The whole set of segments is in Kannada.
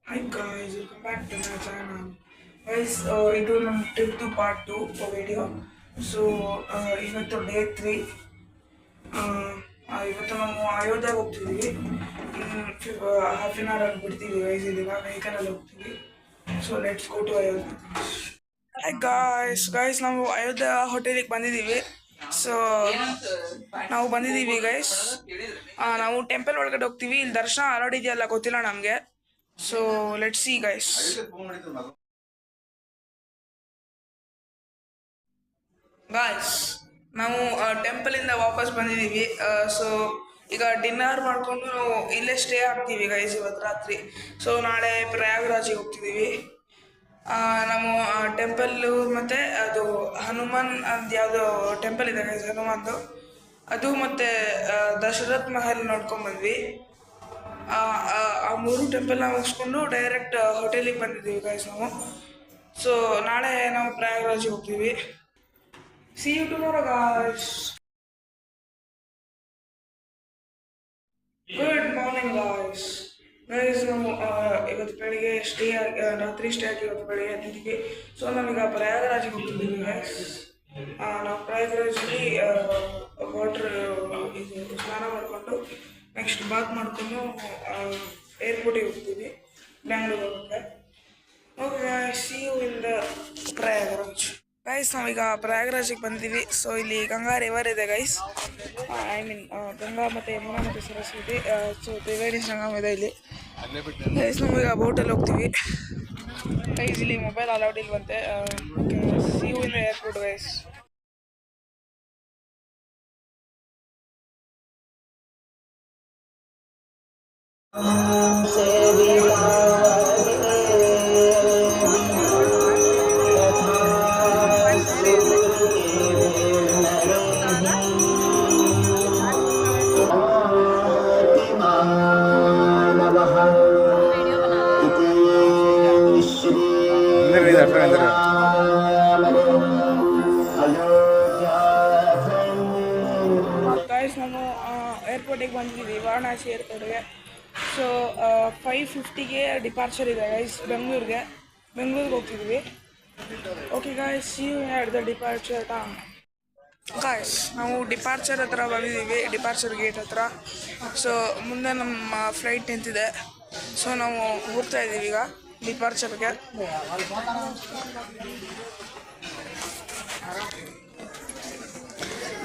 Hi guys, welcome back to my channel. Guys, ಇದು ನಮ್ಮ ಟ್ರಿಪ್ದು ಪಾರ್ಟ್ 2 ವಿಡಿಯೋ. ಸೊ ಇವತ್ತು ಡೇ 3. ಇವತ್ತು ನಾವು ಅಯೋಧ್ಯೆಗೆ ಹೋಗ್ತಿದ್ದೀವಿ. ಹಾಫ್ ಆನ್ ಅವರ್ ಅಲ್ಲಿ ಬಿಡ್ತೀವಿ ಗೈಸ್. ಇದೀಗ ವೆಹಿಕಲಲ್ಲಿ ಹೋಗ್ತೀವಿ. So let's go to Ayodhya. Hi guys ನಾವು ಅಯೋಧ್ಯೆ ಹೋಟೆಲಿಗೆ ಬಂದಿದ್ದೀವಿ. ಸೊ ನಾವು ಬಂದಿದ್ದೀವಿ ಗೈಸ್. ನಾವು ಟೆಂಪಲ್ ಒಳಗಡೆ ಹೋಗ್ತೀವಿ. ಇಲ್ಲಿ ದರ್ಶನ ಆಲ್ರೆಡಿ ಇದೆಯಲ್ಲ ಗೊತ್ತಿಲ್ಲ ನಮಗೆ. So let's see guys. ನಾವು ಟೆಂಪಲ್ ಇಂದ ವಾಪಸ್ ಬಂದಿದ್ದೀವಿ. ಸೊ ಈಗ ಡಿನ್ನರ್ ಮಾಡ್ಕೊಂಡು ನಾವು ಇಲ್ಲೇ ಸ್ಟೇ ಆಗ್ತೀವಿ ಗೈಸ್ ಇವತ್ತು ರಾತ್ರಿ. ಸೊ ನಾಳೆ ಪ್ರಯಾಗರಾಜಿಗೆ ಹೋಗ್ತಿದ್ದೀವಿ. ನಾವು ಟೆಂಪಲ್ಲು ಮತ್ತು ಅದು ಹನುಮಾನ್ ಅಂತ ಯಾವುದೋ ಟೆಂಪಲ್ ಇದೆ ಗೈಸ್, ಹನುಮಾನ್ದು ಅದು, ಮತ್ತು ದಶರಥ್ ಮಹಲ್ ನೋಡ್ಕೊಂಡ್ಬಂದ್ವಿ. ಆ ಮೂರು ಟೆಂಪಲ್ನ ಮುಗಿಸ್ಕೊಂಡು ಡೈರೆಕ್ಟ್ ಹೋಟೆಲಿಗೆ ಬಂದಿದ್ದೀವಿ ಗೈಸ್ ನಾವು. ಸೊ ನಾಳೆ ನಾವು ಪ್ರಯಾಗರಾಜಿಗೆ ಹೋಗ್ತೀವಿ. See you tomorrow guys. Good morning guys. ನಾವು ಇವತ್ತು ಬೆಳಿಗ್ಗೆ ರಾತ್ರಿ ಸ್ಟೇ ಆಗಿ ಇವತ್ತು ಬೆಳಿಗ್ಗೆ ಎದ್ದಿದ್ದೀವಿ. ಸೊ ನಾವೀಗ ಪ್ರಯಾಗರಾಜಿಗೆ ಹೋಗ್ತಿದ್ದೀವಿ ಗೈಸ್. ನಾವು ಪ್ರಯಾಗರಾಜಲ್ಲಿ ವಾಟರ್ ಇದು ಸ್ನಾನ ಮಾಡಿಕೊಂಡು ನೆಕ್ಸ್ಟ್ ಬಾತ್ ಮಾಡಿಕೊಂಡು ಏರ್ಪೋರ್ಟಿಗೆ ಹೋಗ್ತೀವಿ ಬೆಂಗಳೂರು ಹೋಗುತ್ತೆ. Okay, see you in the Prayagraj. Guys ನಾವೀಗ ಪ್ರಯಾಗರಾಜಿಗೆ ಬಂದಿದ್ದೀವಿ. ಸೊ ಇಲ್ಲಿ ಗಂಗಾ ರಿವರ್ ಇದೆ ಗೈಸ್. ಗಂಗಾ ಮತ್ತು ಯಮುನಾ ಮತ್ತು ಸರಸ್ವತಿ. ಸೊ ತ್ರಿವೇಣಿ ಸಂಗಮ ಇದೆ ಇಲ್ಲಿ ಗೈಸ್. ನಾವೀಗ ಬೋಟಲ್ಲಿ ಹೋಗ್ತೀವಿ ಗೈಸ್. ಇಲ್ಲಿ ಮೊಬೈಲ್ ಅಲೌಡ್ ಇಲ್ವಂತೆ. See you in the airport guys. Guys ನಾವು ಏರ್ಪೋರ್ಟಿಗೆ ಬಂದಿದ್ದೀವಿ, ವಾರಣಾಸಿ ಏರ್ಪೋರ್ಟ್ಗೆ. ಸೊ 5:50ಗೆ ಡಿಪಾರ್ಚರ್ ಇದೆ ಗೈಸ್ ಬೆಂಗಳೂರಿಗೆ ಹೋಗ್ತಿದ್ದೀವಿ. Okay guys, see you at the departure time. Guys ನಾವು ಡಿಪಾರ್ಚರ್ ಹತ್ರ ಬಂದಿದ್ದೀವಿ, ಡಿಪಾರ್ಚರ್ ಗೇಟ್ ಹತ್ರ. ಸೊ ಮುಂದೆ ನಮ್ಮ ಫ್ಲೈಟ್ ನಿಂತಿದೆ. ಸೊ ನಾವು ಹೋಗ್ತಾ ಇದ್ದೀವಿ ಈಗ ಡಿಪಾರ್ಚರ್ಗೆ.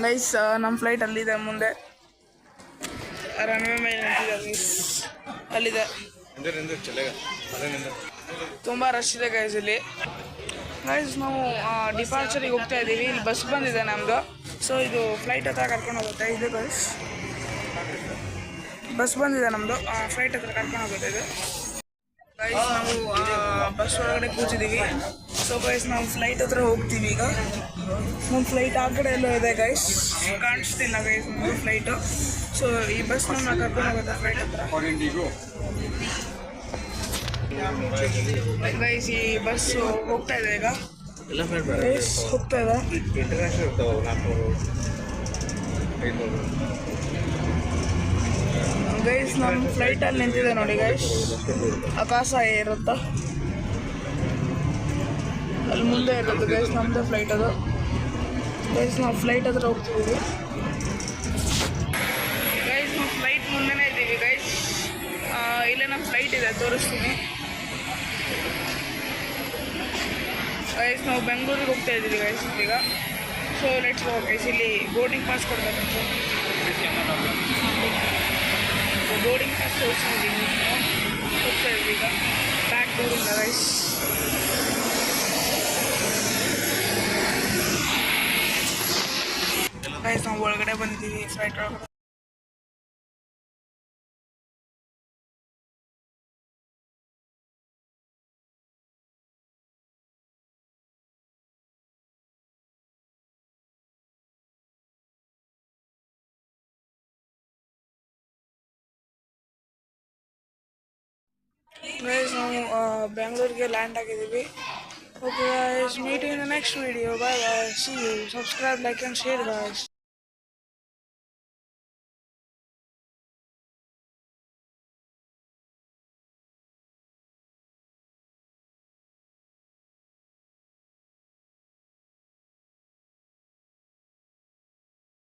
ಗೈಸ್ ನಮ್ಮ ಫ್ಲೈಟ್ ಅಲ್ಲಿದೆ, ಮುಂದೆ ರನ್ವೇ ಮೇಲೆ ನಿಂತಿದೆ ಗೈಸ್, ಅಲ್ಲಿದೆ. ತುಂಬ ರಶ್ ಇದೆ ಗೈಸ್ ಇಲ್ಲಿ. ಗೈಸ್ ನಾವು ಡಿಪಾರ್ಚರಿಗೆ ಹೋಗ್ತಾ ಇದ್ದೀವಿ. ಇಲ್ಲಿ ಬಸ್ ಬಂದಿದೆ ನಮ್ಮದು. ಸೊ ಇದು ಫ್ಲೈಟ್ ಹತ್ರ ಕರ್ಕೊಂಡು ಹೋಗುತ್ತೆ ಇದು ಗೈಸ್. ಬಸ್ ಬಂದಿದೆ ನಮ್ಮದು, ಫ್ಲೈಟ್ ಹತ್ರ ಕರ್ಕೊಂಡು ಹೋಗುತ್ತೆ ಇದು ಗೈಸ್. ನಾವು ಬಸ್ ಒಳಗಡೆ ಕೂತಿದ್ದೀವಿ. ಸೊ ಗೈಸ್ ನಾವು ಫ್ಲೈಟ್ ಹತ್ರ ಹೋಗ್ತೀವಿ ಈಗ. ನಮ್ಮ ಫ್ಲೈಟ್ ಆ ಕಡೆ ಎಲ್ಲೋ ಇದೆ ಗೈಸ್, ಕಾಣಿಸ್ತಿಲ್ಲ ಗೈಸ್ ನಮ್ಮದು ಫ್ಲೈಟು. ಸೊ ಈ ಬಸ್ ನಮ್ಮ ಕರ್ಕೊಂಡು ಹೋಗುತ್ತೆ ಫ್ಲೈಟ್ ಹತ್ರ ಗೈಸ್. ಈ ಬಸ್ ಹೋಗ್ತಾ ಇದೆ ಈಗ, ಹೋಗ್ತಾ ಇದೆ ಗೈಸ್. ನಮ್ಮ ಫ್ಲೈಟಲ್ಲಿ ನಿಂತಿದೆ ನೋಡಿ ಗೈಸ್, ಆಕಾಶ ಇರುತ್ತಾ ಅಲ್ಲಿ ಮುಂದೆ ಇರೋದು ಗೈಸ್, ನಮ್ಮದೇ ಫ್ಲೈಟ್ ಅದು ಗೈಸ್. ನಾವು ಫ್ಲೈಟ್ ಹತ್ರ ಹೋಗ್ತಿದ್ದೀವಿ ಗೈಸ್. ನಾವು ಫ್ಲೈಟ್ ಮುಂದೆನೇ ಇದ್ದೀವಿ ಗೈಸ್. ಇಲ್ಲೇ ನಮ್ಮ ಫ್ಲೈಟ್ ಇದೆ, ತೋರಿಸ್ತೀನಿ ಗೈಸ್. ನಾವು ಬೆಂಗಳೂರಿಗೆ ಹೋಗ್ತಾ ಇದ್ದೀವಿ ಗೈಸ್ ಈಗ. So let's go guys. ಇಲ್ಲಿ ಬೋರ್ಡಿಂಗ್ ಪಾಸ್ ಕೊಡ್ಬೇಕಂತ, ಬೋರ್ಡಿಂಗ್ ಪಾಸ್ ತೋರಿಸ್ತಿದ್ದೀವಿ. ಹೋಗ್ತಾ ಇದ್ದೀವಿ ಈಗ ಬ್ಯಾಕ್ ಡೋರಿಂದ ಗೈಸ್. ಗೈಸ್ ನಾವು ಒಳಗಡೆ ಬಂದಿದ್ದೀವಿ ಫ್ಲೈಟ್ ಒಳಗಡೆ. Guys, ನಾವು ಬೆಂಗಳೂರಿಗೆ ಲ್ಯಾಂಡ್ ಆಗಿದ್ದೀವಿ. Okay guys, meet you in the next video. Bye bye. See you. Subscribe, like and share guys.